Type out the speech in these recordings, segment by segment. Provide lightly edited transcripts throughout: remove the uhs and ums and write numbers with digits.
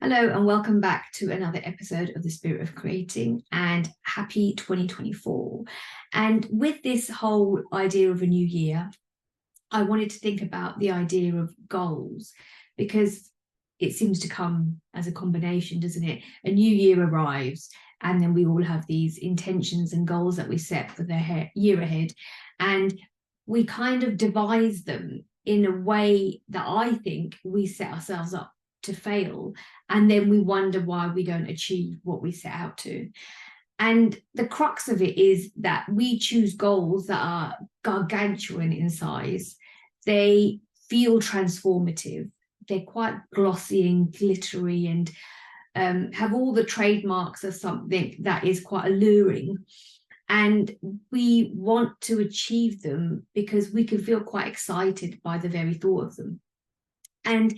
Hello and welcome back to another episode of The Spirit of Creating, and happy 2024. And with this whole idea of a new year, I wanted to think about the idea of goals, because it seems to come as a combination, doesn't it? A new year arrives and then we all have these intentions and goals that we set for the year ahead, and we kind of devise them in a way that I think we set ourselves up to fail, and then we wonder why we don't achieve what we set out to. And the crux of it is that we choose goals that are gargantuan in size. They feel transformative. They're quite glossy and glittery and have all the trademarks of something that is quite alluring. And we want to achieve them because we can feel quite excited by the very thought of them. And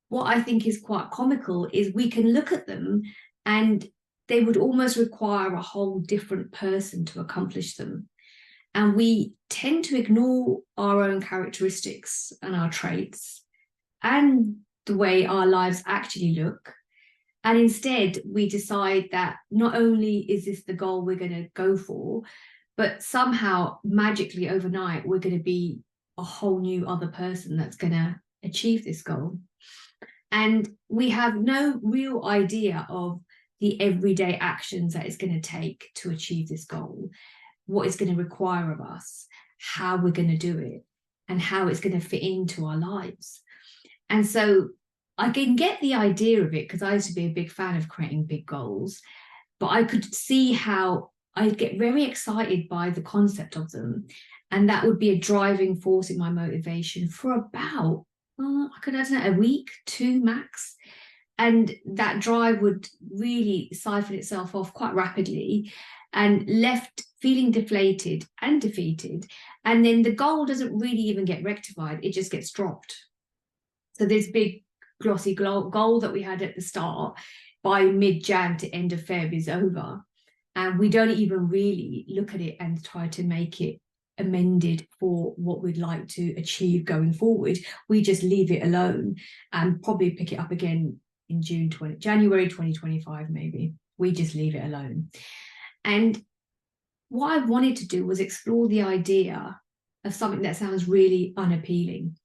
what I think is quite comical is we can look at them and they would almost require a whole different person to accomplish them. And we tend to ignore our own characteristics and our traits and the way our lives actually look. And instead, we decide that not only is this the goal we're going to go for, but somehow magically overnight, we're going to be a whole new other person that's going to achieve this goal. And we have no real idea of the everyday actions that it's going to take to achieve this goal, what it's going to require of us, how we're going to do it, and how it's going to fit into our lives. And so I can get the idea of it, because I used to be a big fan of creating big goals, but I could see how I'd get very excited by the concept of them. And that would be a driving force in my motivation for about I don't know, a week, two max. And that drive would really siphon itself off quite rapidly and left feeling deflated and defeated. And then the goal doesn't really even get rectified, it just gets dropped. So this big glossy goal that we had at the start, by mid-Jan to end of Feb, is over. And we don't even really look at it and try to make it amended for what we'd like to achieve going forward. We just leave it alone and probably pick it up again in January 2025 maybe. We just leave it alone. And what I wanted to do was explore the idea of something that sounds really unappealing,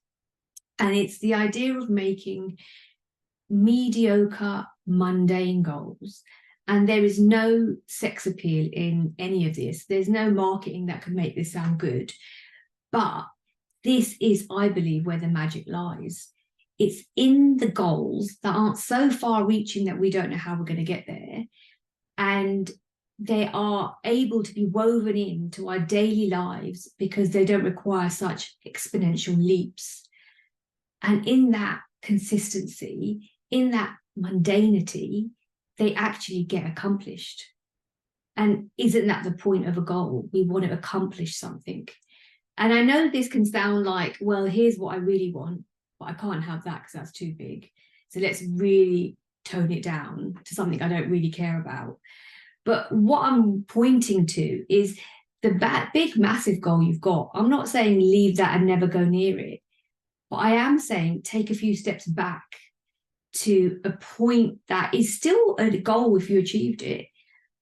and it's the idea of making mediocre, mundane goals. And there is no sex appeal in any of this. There's no marketing that could make this sound good. But this is, I believe, where the magic lies. It's in the goals that aren't so far reaching that we don't know how we're going to get there. And they are able to be woven into our daily lives because they don't require such exponential leaps. And in that consistency, in that mundanity, they actually get accomplished. And isn't that the point of a goal? We want to accomplish something. And I know this can sound like, well, here's what I really want, but I can't have that because that's too big. So let's really tone it down to something I don't really care about. But what I'm pointing to is the big, massive goal you've got. I'm not saying leave that and never go near it, but I am saying take a few steps back to a point that is still a goal if you achieved it,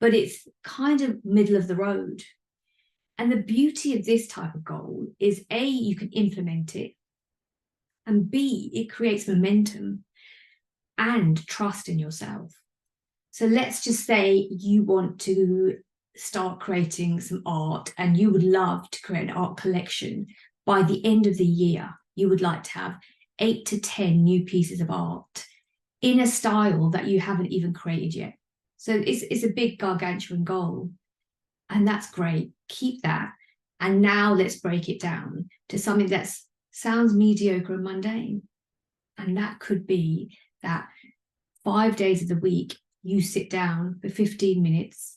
but it's kind of middle of the road. And the beauty of this type of goal is A, you can implement it, and B, it creates momentum and trust in yourself. So let's just say you want to start creating some art and you would love to create an art collection. By the end of the year, you would like to have 8 to 10 new pieces of art in a style that you haven't even created yet. So it's a big gargantuan goal, and that's great. Keep that. And now let's break it down to something that sounds mediocre and mundane. And that could be that 5 days of the week, you sit down for 15 minutes,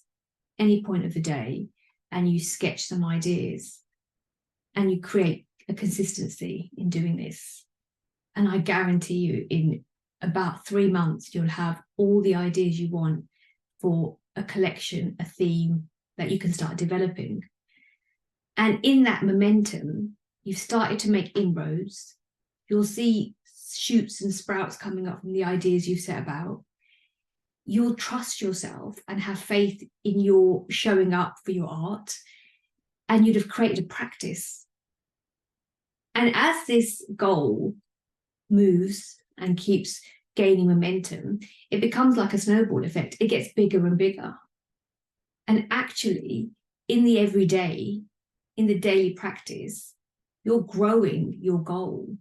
any point of the day, and you sketch some ideas and you create a consistency in doing this. And I guarantee you, in about 3 months, you'll have all the ideas you want for a collection, a theme that you can start developing. And in that momentum, you've started to make inroads. You'll see shoots and sprouts coming up from the ideas you've set about, you'll trust yourself and have faith in your showing up for your art, and you'd have created a practice. And as this goal moves and keeps gaining momentum, it becomes like a snowball effect. It gets bigger and bigger. And actually, in the everyday, in the daily practice, you're growing your goal,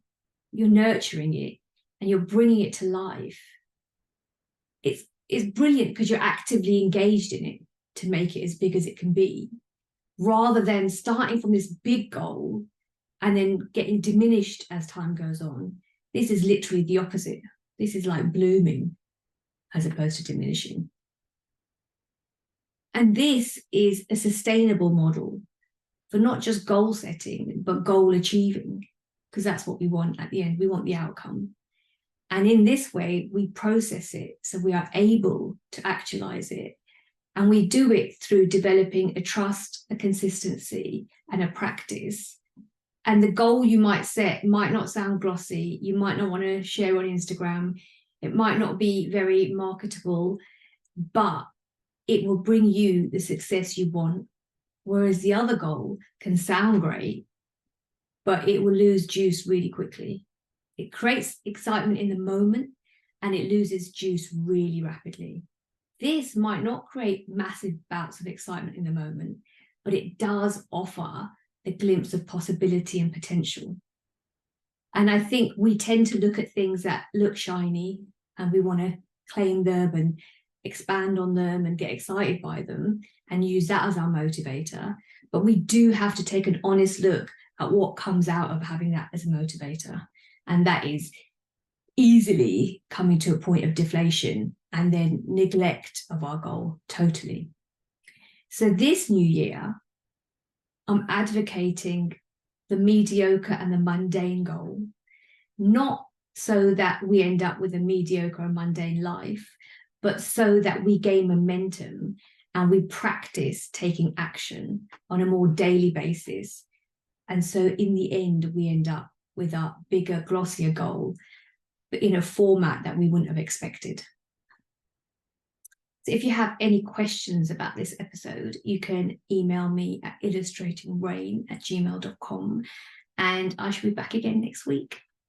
you're nurturing it, and you're bringing it to life. It's brilliant because you're actively engaged in it to make it as big as it can be, rather than starting from this big goal and then getting diminished as time goes on. This is literally the opposite. This is like blooming as opposed to diminishing. And this is a sustainable model for not just goal setting, but goal achieving, because that's what we want at the end. We want the outcome. And in this way, we process it so we are able to actualize it. And we do it through developing a trust, a consistency, and a practice. And the goal you might set might not sound glossy. You might not want to share on Instagram. It might not be very marketable, but it will bring you the success you want. Whereas the other goal can sound great, but it will lose juice really quickly. It creates excitement in the moment and it loses juice really rapidly. This might not create massive bouts of excitement in the moment, but it does offer a glimpse of possibility and potential. And I think we tend to look at things that look shiny and we want to claim them and expand on them and get excited by them and use that as our motivator. But we do have to take an honest look at what comes out of having that as a motivator. And that is easily coming to a point of deflation and then neglect of our goal totally. So this new year, I'm advocating the mediocre and the mundane goal, not so that we end up with a mediocre and mundane life, but so that we gain momentum and we practice taking action on a more daily basis. And so in the end, we end up with our bigger, glossier goal, but in a format that we wouldn't have expected. So if you have any questions about this episode, you can email me at illustratingrain@gmail.com, and I shall be back again next week.